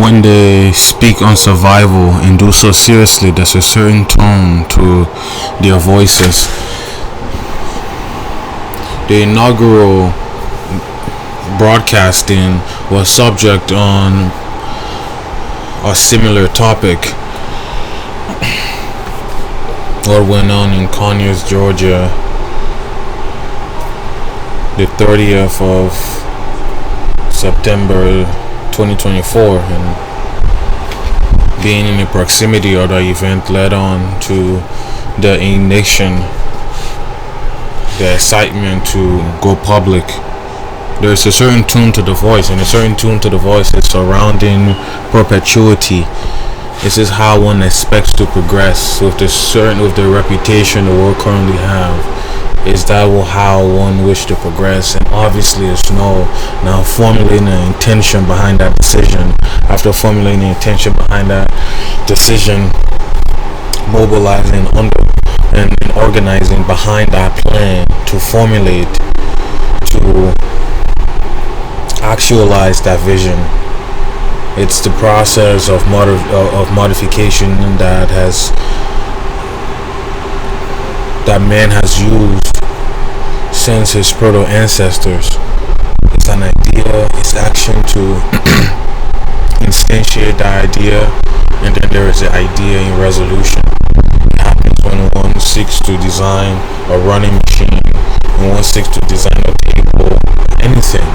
When they speak on survival and do so seriously, there's a certain tone to their voices. The inaugural broadcasting was subject on a similar topic. What went on in Conyers, Georgia, the 30th of September 2024, and being in the proximity of the event led on to the indignation, the excitement to go public. There's a certain tune to the voice, and a certain tune to the voice is surrounding perpetuity. This is how one expects to progress with the reputation the world currently have. Is that how one wish to progress? And obviously it's no. Now formulating the intention behind that decision. After formulating the intention behind that decision, mobilizing under and organizing behind that plan to formulate, to actualize that vision. It's the process of modification that man has used since his proto-ancestors. It's an idea, it's action to instantiate the idea, and then there is the idea in resolution. It happens when one seeks to design a running machine, when one seeks to design a table, anything.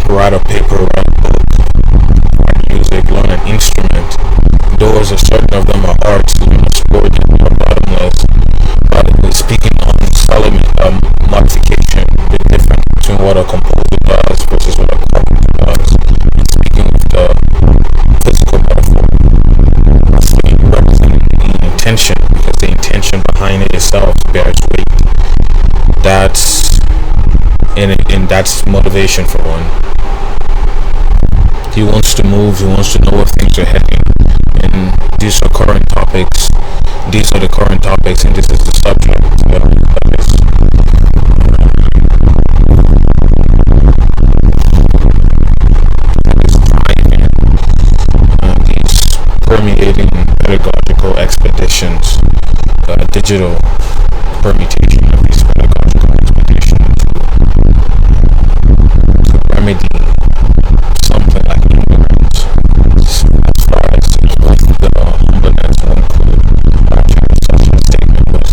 Write a paper, write a book, write music, learn an instrument. Those are certain of them are arts, sport, bottomless. But speaking on modification, the difference between what a composer does versus what a carpenter does, and speaking of the physical metaphor, representing the intention, because the intention behind it itself bears weight. That's motivation for one. He wants to move, he wants to know where things are heading, and these are current topics. These are the current topics, and this is the subject these permeating pedagogical expeditions, digital permutation of these pedagogical expeditions to remedy something like ignorance, as far as the humbleness one could attribute such a statement with,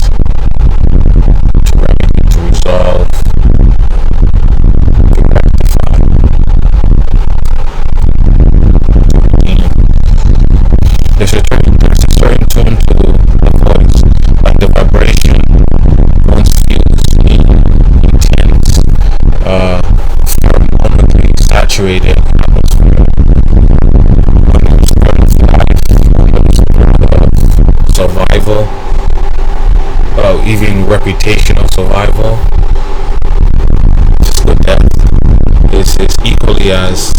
to remedy, to resolve, to rectify. There's a certain tone to the voice, like the vibration one feels intense, pheromonically saturated atmosphere. Survival, even reputational survival, physical death is equally as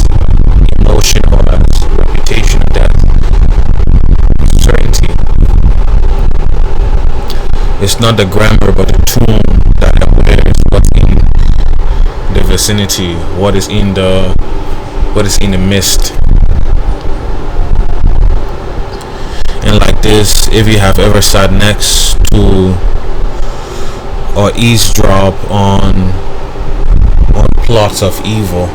emotional as reputational death. Certainty. It's not the grammar but the tune that awares what's in the vicinity, what is in the midst. And like this, if you have ever sat next to or eavesdrop on plots of evil,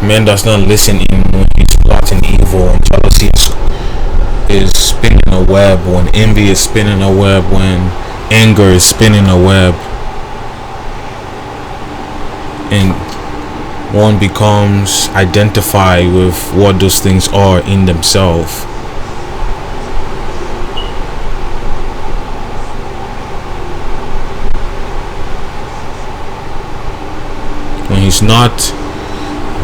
man does not listen in when he's plotting evil, and jealousy is spinning a web, when envy is spinning a web, when anger is spinning a web, and one becomes identified with what those things are in themselves. When he's not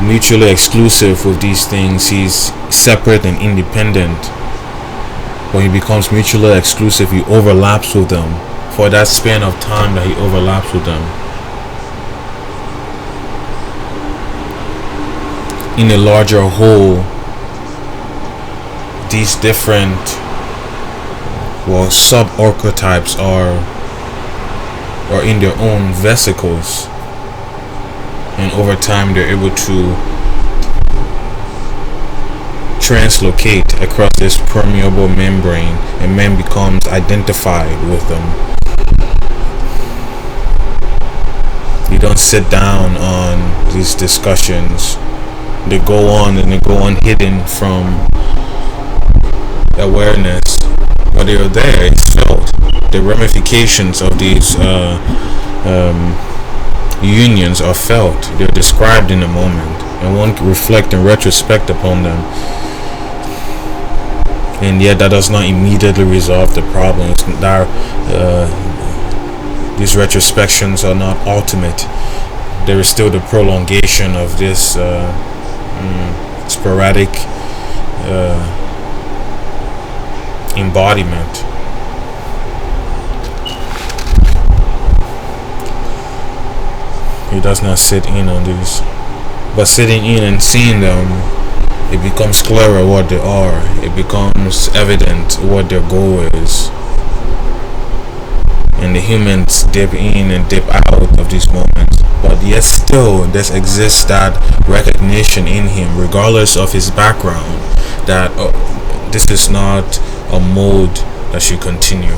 mutually exclusive with these things, he's separate and independent. When he becomes mutually exclusive, he overlaps with them for that span of time that he overlaps with them. In a larger whole, these different sub-archetypes are in their own vesicles, and over time they're able to translocate across this permeable membrane, and man becomes identified with them. You don't sit down on these discussions. They go on and they go on hidden from awareness, but they're there. It's felt. The ramifications of these unions are felt. They're described in a moment, and one can reflect in retrospect upon them. And yet, that does not immediately resolve the problems. These retrospections are not ultimate. There is still the prolongation of this sporadic embodiment. He does not sit in on these, but sitting in and seeing them, it becomes clearer what they are. It becomes evident what their goal is. And the humans dip in and dip out of these moments, but yet still there exists that recognition in him, regardless of his background, that this is not a mode that should continue.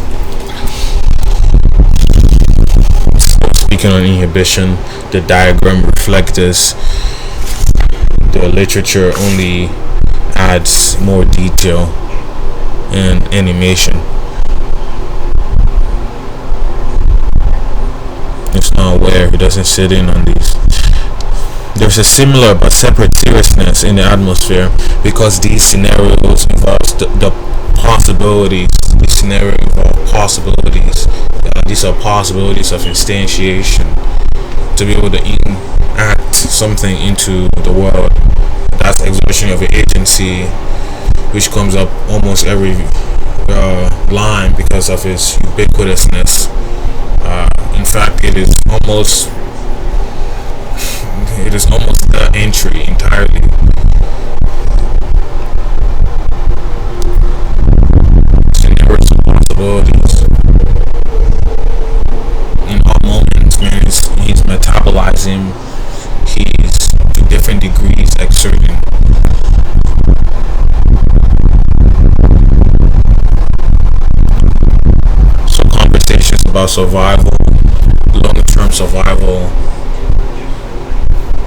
So speaking on inhibition, the diagram reflects this. The literature only adds more detail and animation. It's not aware. He doesn't sit in on these. There's a similar but separate seriousness in the atmosphere, because these scenarios involve the possibilities. These scenarios involve possibilities. These are possibilities of instantiation, to be able to enact something into the world. That's exertion of agency, which comes up almost every line because of its ubiquitousness. In fact, it is almost the entry entirely. Scenarios of possibilities. In all moments, man, he's metabolizing. He's to different degrees exerting. So conversations about survival, long-term survival,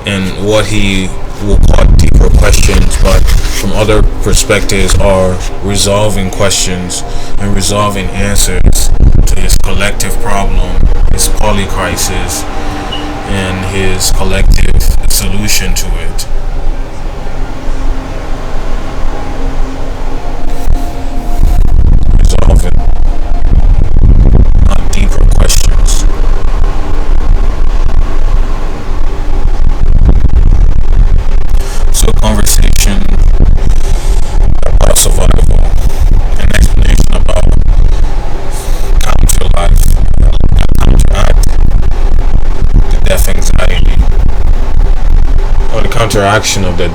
and what he will call deeper questions, but from other perspectives are resolving questions and resolving answers to his collective problem, his polycrisis, and his collective solution to it. Resolving, not deeper questions. So conversation about survival, an explanation about counteract the death anxiety, or the counteraction of the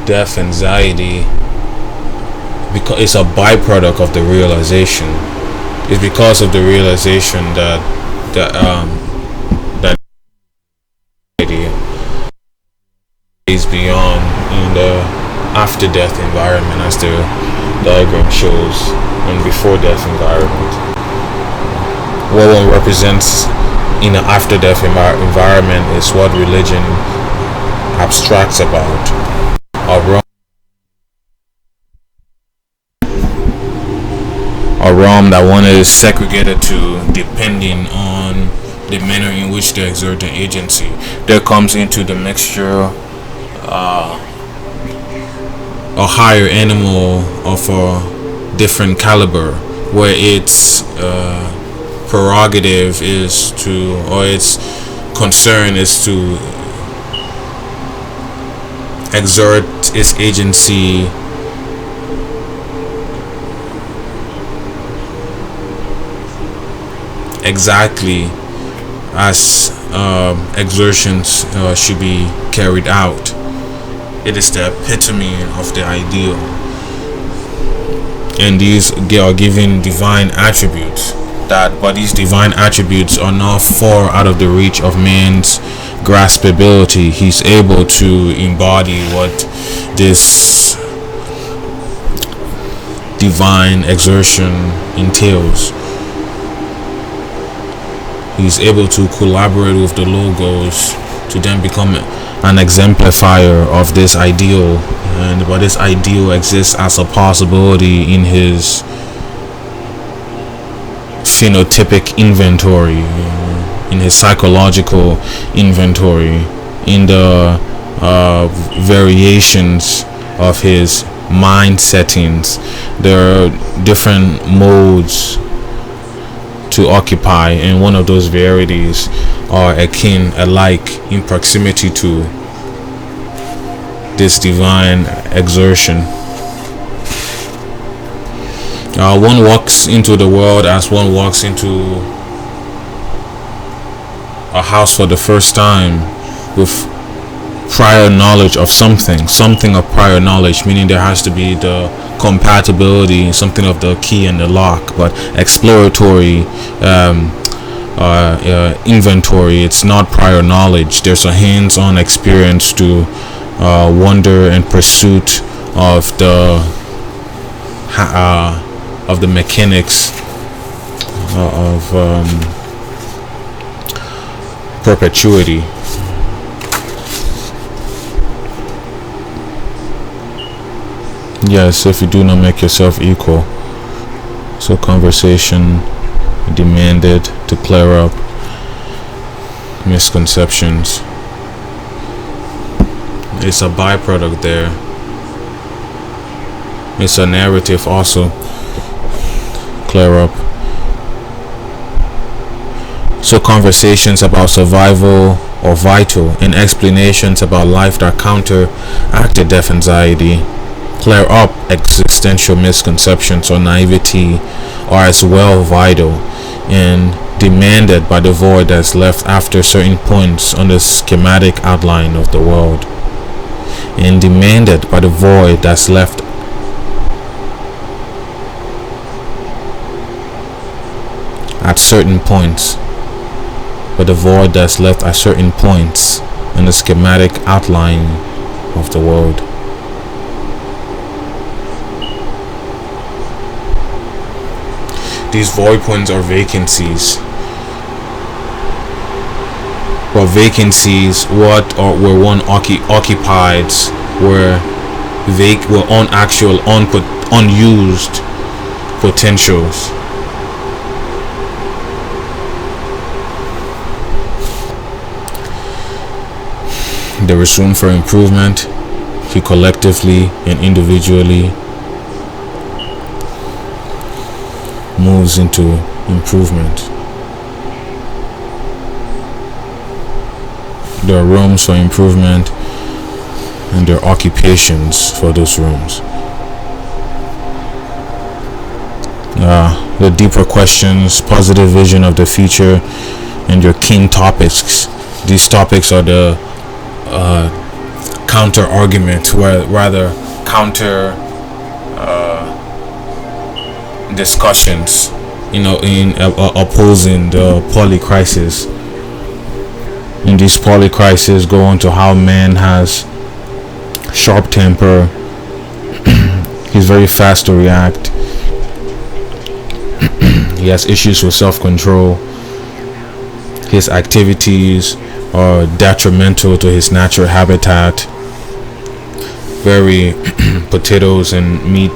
death anxiety, because it's a byproduct of the realization. It's because of the realization that is beyond in the after-death environment, as the diagram shows, and before-death environment. What one represents in an after-death environment is what religion abstracts about. A realm that one is segregated to depending on the manner in which they exert their agency. There comes into the mixture a higher animal of a different caliber, where its prerogative is to, or its concern is to exert its agency exactly as exertions should be carried out. It is the epitome of the ideal, and these are given divine attributes. But these divine attributes are not far out of the reach of man's graspability. He's able to embody what this divine exertion entails. He's able to collaborate with the logos to then become an exemplifier of this ideal, but this ideal exists as a possibility in his phenotypic inventory, in his psychological inventory, in the variations of his mind settings. There are different modes to occupy, and one of those varieties are alike in proximity to this divine exertion. One walks into the world as one walks into a house for the first time with prior knowledge of something of prior knowledge, meaning there has to be the compatibility, something of the key and the lock, but exploratory inventory. It's not prior knowledge. There's a hands-on experience to wonder and pursuit of the mechanics of perpetuity. Yes, if you do not make yourself equal. So conversation demanded to clear up misconceptions. It's a byproduct there. It's a narrative also. Clear up. So conversations about survival or vital, and explanations about life that counteract the death anxiety, clear up existential misconceptions or naivety, are as well vital and demanded by the void that's left after certain points on the schematic outline of the world, and demanded by the void that's left at certain points, but the void that's left at certain points in the schematic outline of the world. These void points are vacancies. Well, vacancies, were one occupied, were unactual, unused potentials. There is room for improvement. He collectively and individually moves into improvement. There are rooms for improvement, and there are occupations for those rooms. The deeper questions, positive vision of the future, and your keen topics. These topics are the counter argument, rather counter discussions, in opposing the polycrisis. In these polycrises go on to how man has sharp temper, he's very fast to react, he has issues with self-control, his activities are detrimental to his natural habitat, very potatoes and meat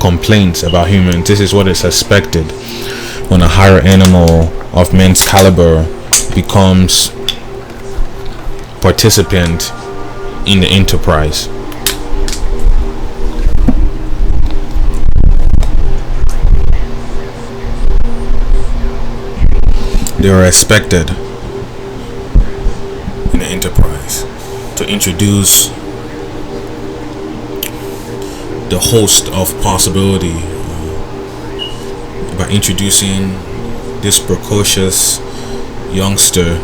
complaints about humans. This is what is expected when a higher animal of men's caliber becomes participant in the enterprise. They are expected in the enterprise to introduce the host of possibility by introducing this precocious youngster,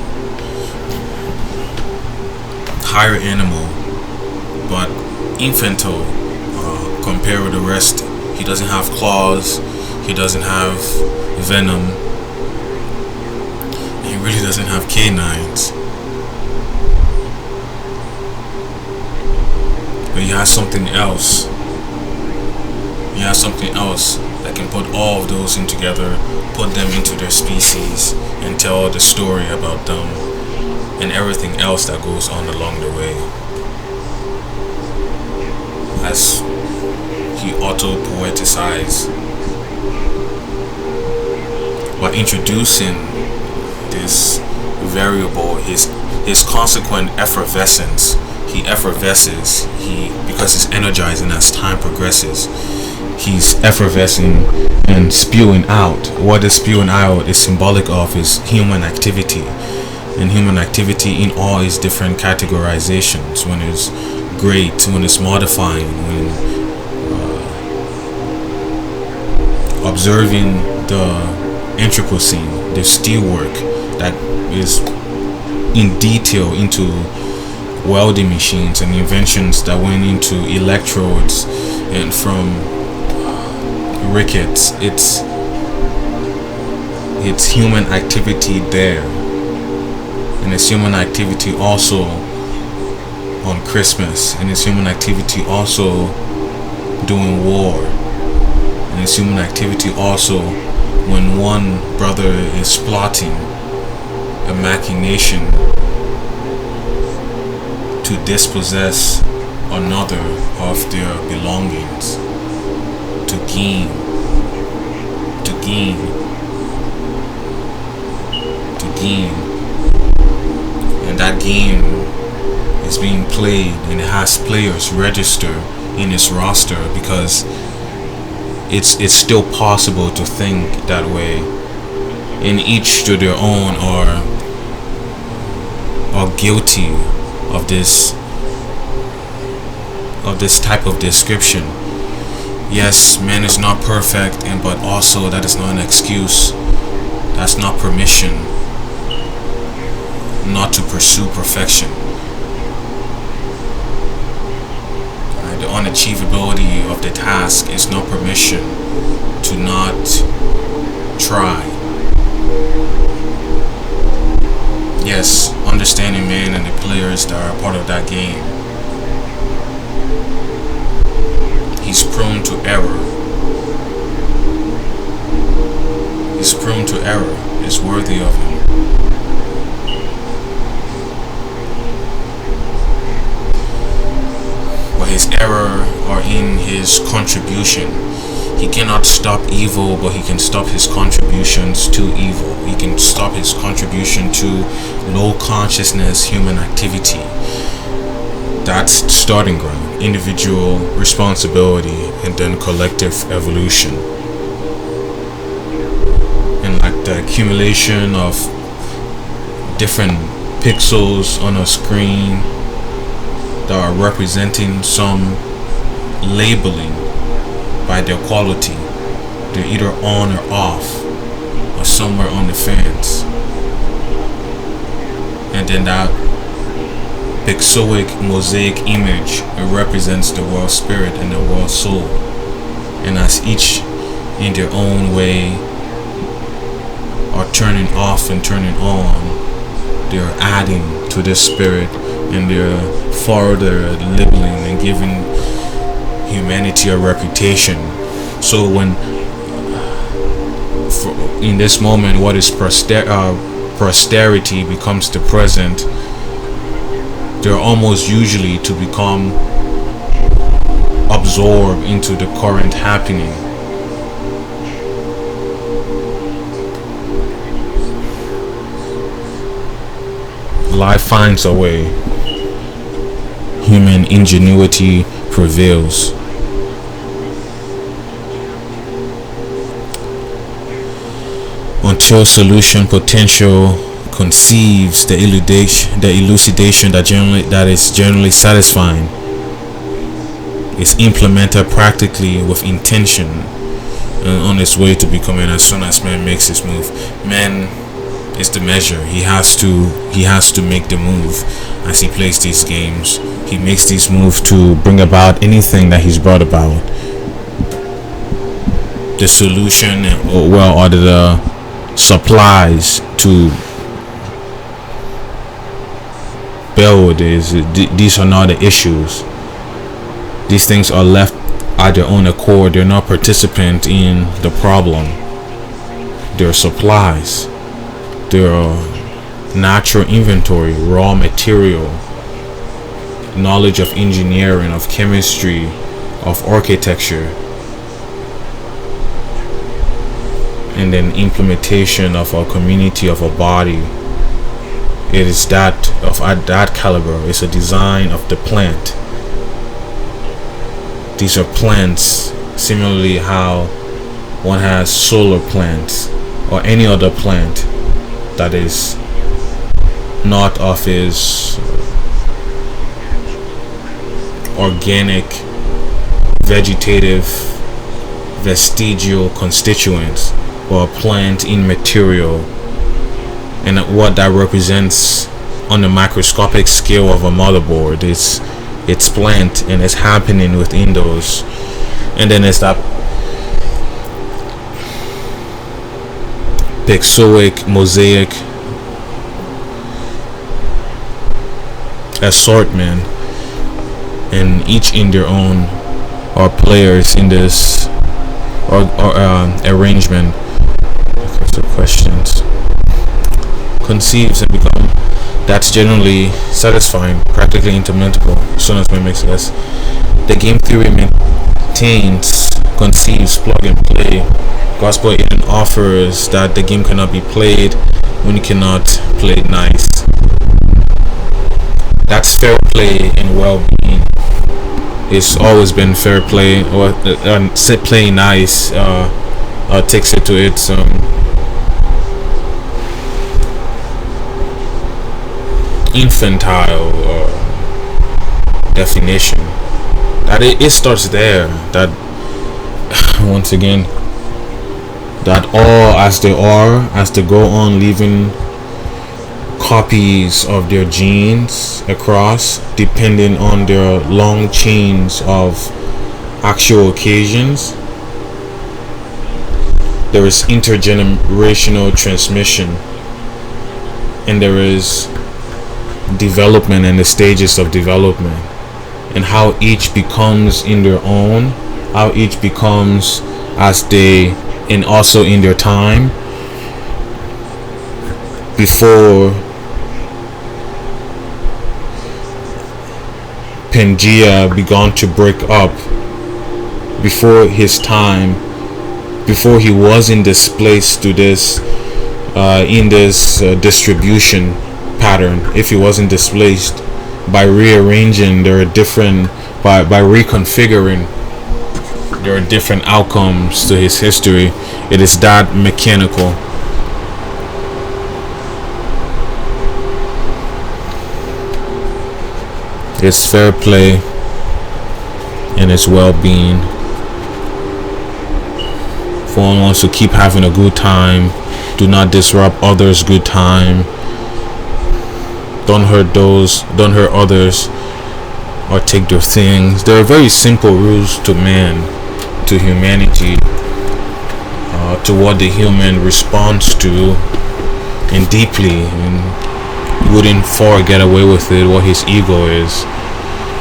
higher animal, but infantile compared with the rest. He doesn't have claws, he doesn't have venom, he really doesn't have canines, but he has something else He has something else that can put all of those in together, put them into their species, and tell the story about them and everything else that goes on along the way. As he auto-poeticized by introducing this variable, his consequent effervescence. He effervesces, because he's energizing as time progresses. He's effervescing and spewing out. What is spewing out is symbolic of his human activity, and human activity in all its different categorizations. When it's great, when it's modifying, when observing the Anthropocene, the steelwork that is in detail into welding machines and inventions that went into electrodes, and from rickets, it's human activity there, and it's human activity also on Christmas, and it's human activity also doing war, and it's human activity also when one brother is plotting a machination to dispossess another of their belongings, to gain, and that game is being played, and it has players register in its roster, because it's still possible to think that way, and each to their own are guilty of this type of description. Yes, man is not perfect, but also that is not an excuse. That's not permission not to pursue perfection. The unachievability of the task is no permission to not try. Yes, understanding man and the players that are part of that game. He's prone to error. He's prone to error. It's worthy of him. But his error are in his contribution. He cannot stop evil, but he can stop his contributions to evil. He can stop his contribution to low consciousness human activity. That's starting ground. Individual responsibility, and then collective evolution. And like the accumulation of different pixels on a screen that are representing some labeling by their quality. They're either on or off, or somewhere on the fence. And then that pixelic mosaic image, it represents the world spirit and the world soul. And as each in their own way are turning off and turning on, they're adding to the spirit, and they're further labeling and giving humanity a reputation. So when in this moment what is posterity becomes the present, they're almost usually to become absorbed into the current happening. Life finds a way. Human ingenuity prevails. Until solution potential conceives the elucidation that is generally satisfying, is implemented practically with intention and on its way to becoming. As soon as man makes his move, man is the measure. He has to make the move. As he plays these games, he makes these moves to bring about anything that he's brought about. The solution, or the supplies to build these are not the issues. These things are left at their own accord. They're not participant in the problem. They're supplies. They're natural inventory, raw material, knowledge of engineering, of chemistry, of architecture, and then implementation of a community, of a body. It is that of at that caliber. It's a design of the plant. These are plants, similarly how one has solar plants or any other plant that is not of his organic, vegetative, vestigial constituents, or a plant in material, and what that represents on the microscopic scale of a motherboard. It's plant, and it's happening within those. And then it's that pixoic, mosaic assortment, and each in their own are players in this arrangement. Okay, so questions. Conceives and become. That's generally satisfying, practically implementable as soon as it makes sense. The game theory maintains, conceives, plug and play. Gospel even offers that the game cannot be played when you cannot play it nice. That's fair play and well-being. It's always been fair play, or playing nice takes it to its infantile definition. That it starts there. That once again, that all as they are, as they go on leaving copies of their genes across, depending on their long chains of actual occasions, there is intergenerational transmission, and there is development and the stages of development, and how each becomes in their own, how each becomes as they, and also in their time before Pangea began to break up, before his time, before he was in this place to this in this distribution pattern. If he wasn't displaced by rearranging, there are different by reconfiguring, there are different outcomes to his history. It is that mechanical. It's fair play and it's well-being. If one wants to keep having a good time, do not disrupt others' good time. Don't hurt others or take their things. There are very simple rules to man, to humanity, to what the human responds to, and deeply, and wouldn't far get away with it, what his ego is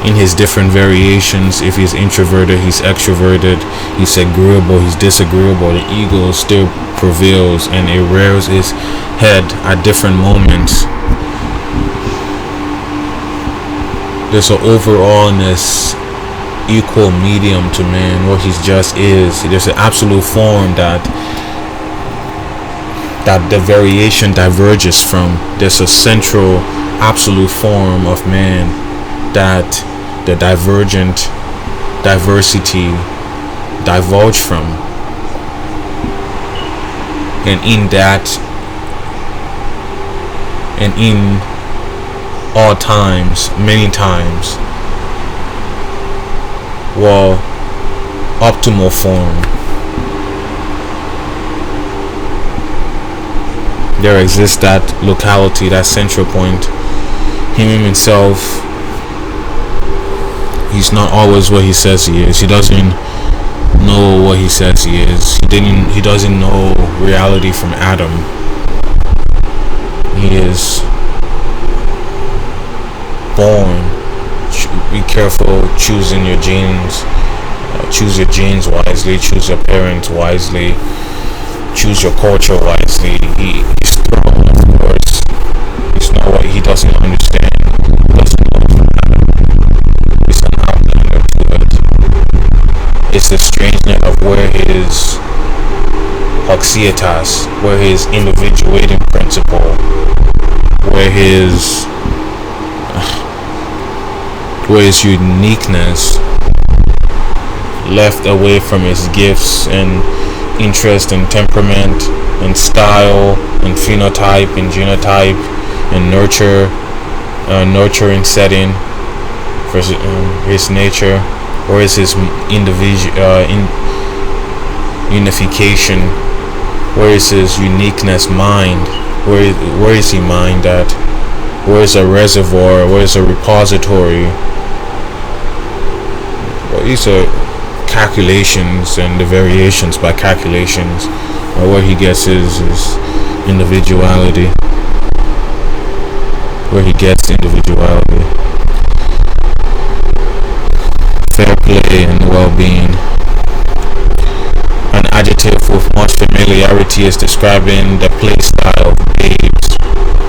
in his different variations. If he's introverted, he's extroverted, he's agreeable, he's disagreeable, the ego still prevails and it rears its head at different moments. There's an overallness, equal medium to man, what he just is. There's an absolute form that the variation diverges from. There's a central absolute form of man that the divergent diversity divulge from, and in that, and in all times, many times, well, optimal form, there exists that locality, that central point. Him himself, he's not always what he says he is. He doesn't know what he says he is. He doesn't know reality from Adam. He is born. Be careful choosing your genes Choose your genes wisely, choose your parents wisely, choose your culture wisely. He's strong, of course. It's not what he doesn't understand. He doesn't know it's an outlander to it. It's the strangeness of where his Hoxietas, where his individuating principle, where his uniqueness left away from his gifts and interest and temperament and style and phenotype and genotype and nurturing setting versus his nature, or is his unification, where is his uniqueness mind, where is he mind at, where is a reservoir, where is a repository. Well, these are calculations and the variations by calculations, or where he gets his individuality, where he gets individuality, fair play and well-being. An adjective with much familiarity is describing the play style of babes,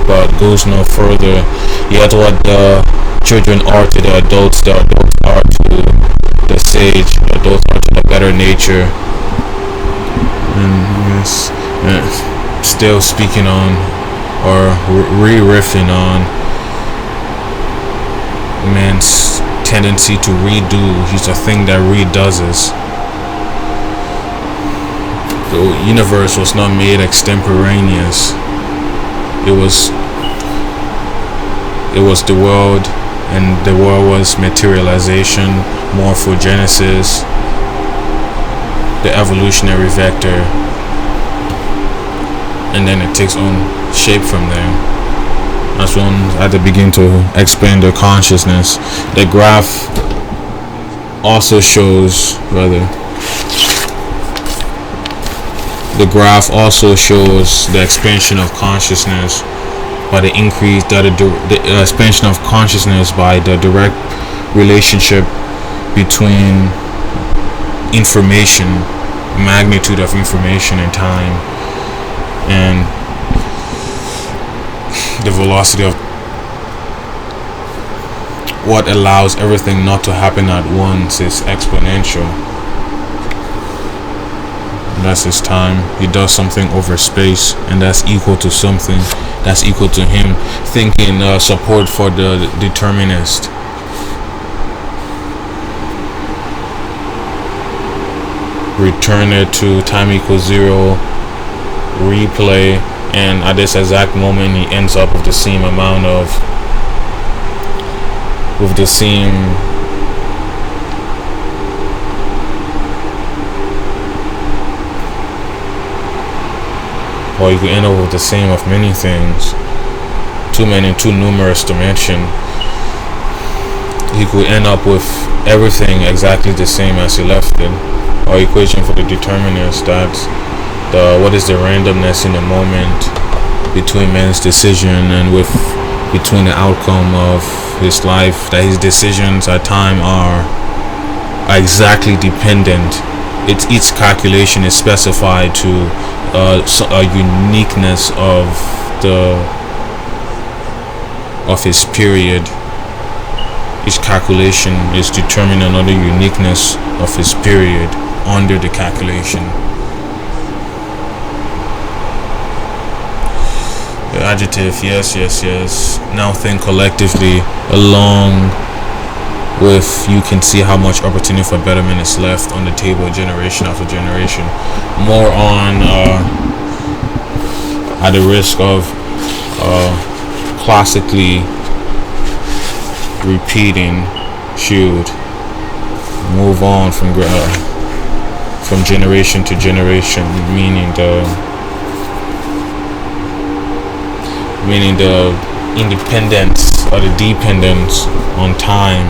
but goes no further. Yet what the children are to the adults are to the sage, the adults are to the better nature. And yes, still speaking on or re-riffing on man's tendency to redo. He's a thing that redoes us. The universe was not made extemporaneous. It was the world, and the world was materialization, morphogenesis, the evolutionary vector, and then it takes on shape from there. That's when I had to begin to explain the consciousness. The graph also shows, the graph also shows the expansion of consciousness by the expansion of consciousness by the direct relationship between information, magnitude of information and time, and the velocity of what allows everything not to happen at once is exponential. And that's his time. He does something over space, and that's equal to something. That's equal to him thinking support for the determinist. Return it to time equals 0, replay, and at this exact moment he ends up with the same amount of, with the same or you could end up with the same of many things. Too many, too numerous to mention. He could end up with everything exactly the same as he left it. Or equation for the determinist, that's what is the randomness in the moment between man's decision and between the outcome of his life, that his decisions at time are exactly dependent. Each calculation is specified to a uniqueness of his period. Each calculation is determining another uniqueness of his period under the calculation. The adjective, yes. Now think collectively, along with you can see how much opportunity for betterment is left on the table generation after generation. More on at the risk of classically repeating, should move on from generation to generation, meaning the independence or the dependence on time,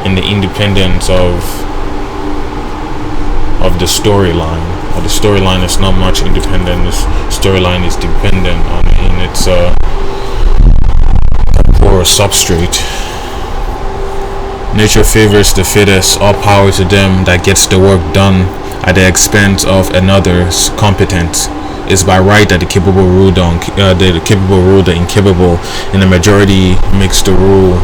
and the independence of the storyline. Or the storyline is not much independent. The storyline is dependent on in its temporal substrate. Nature favors the fittest. All power to them that gets the work done at the expense of another's competence. It's by right that the capable rule the incapable, and the majority makes the rule.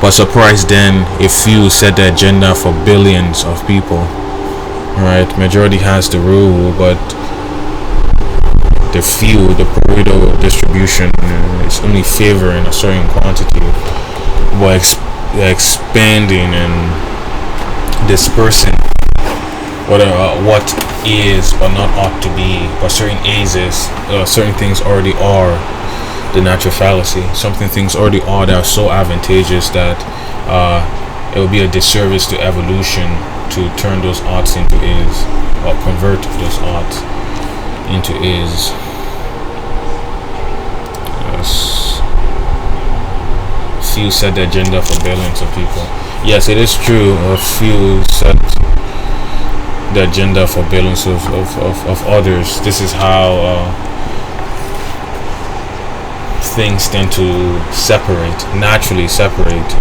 But surprise then if few set the agenda for billions of people. Right? Majority has the rule, but the few, the Pareto distribution, is only favoring a certain quantity, but expanding and dispersing what is but not ought to be. But certain certain things already are the natural fallacy. Something things already are that are so advantageous that it would be a disservice to evolution to turn those odds into is, or convert those odds into is. Yes. Few set the agenda for billions of people. Yes, it is true. A few set the agenda for billions of others. This is how things tend to naturally separate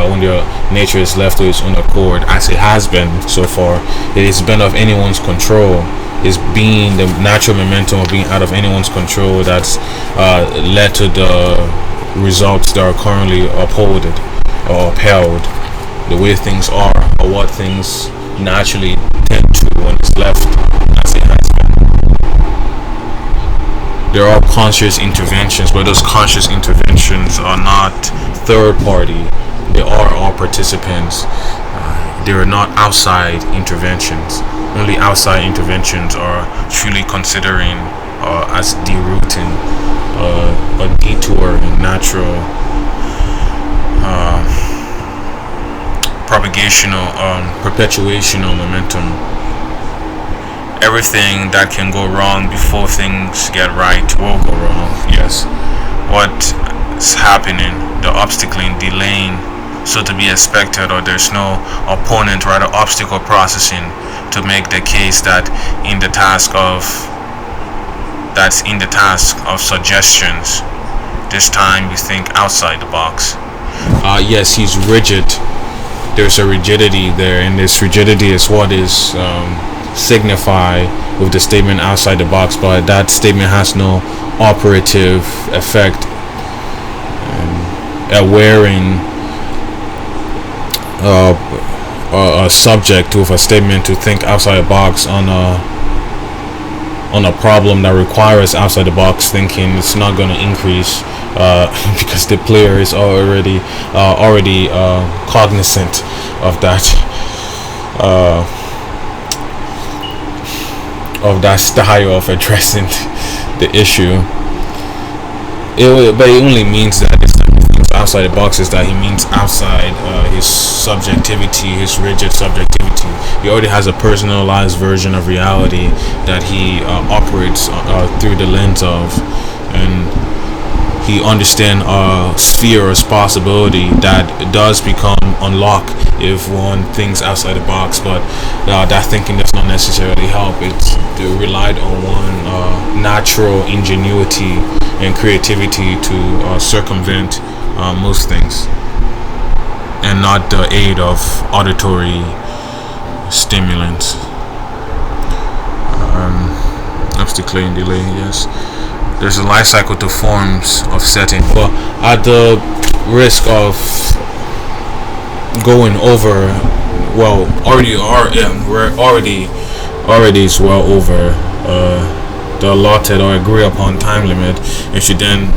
when your nature is left to its own accord, as it has been so far. It has been of anyone's control. It's being the natural momentum of being out of anyone's control that's led to the results that are currently upheld, the way things are, or what things naturally tend to when it's left as it has been. There are conscious interventions, but those conscious interventions are not third party. They are all participants. They are not outside interventions. Only outside interventions are truly considering as derooting a detour in natural perpetuational momentum. Everything that can go wrong before things get right will go wrong. Yes. What's happening, the obstacling, delaying, so to be expected, or there's no opponent, rather obstacle processing to make the case that's in the task of suggestions. This time we think outside the box. Yes, he's rigid. There's a rigidity there, and this rigidity is what is signified with the statement outside the box, but that statement has no operative effect. Wearing a subject with a statement to think outside the box on a problem that requires outside the box thinking, it's not going to increase because the player is already cognizant of that style of addressing the issue. But it only means that it's outside the box is that he means outside his subjectivity, his rigid subjectivity. He already has a personalized version of reality that he operates through the lens of, and he understands a sphere or possibility that does become unlocked if one thinks outside the box, but that thinking does not necessarily help. It's relied on one natural ingenuity and creativity to circumvent most things, and not the aid of auditory stimulants. Obstacle and delay, yes. There's a life cycle to forms of setting, but at the risk of going over, well, we're already is well over the allotted or agree upon time limit, and should then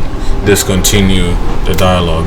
discontinue the dialogue.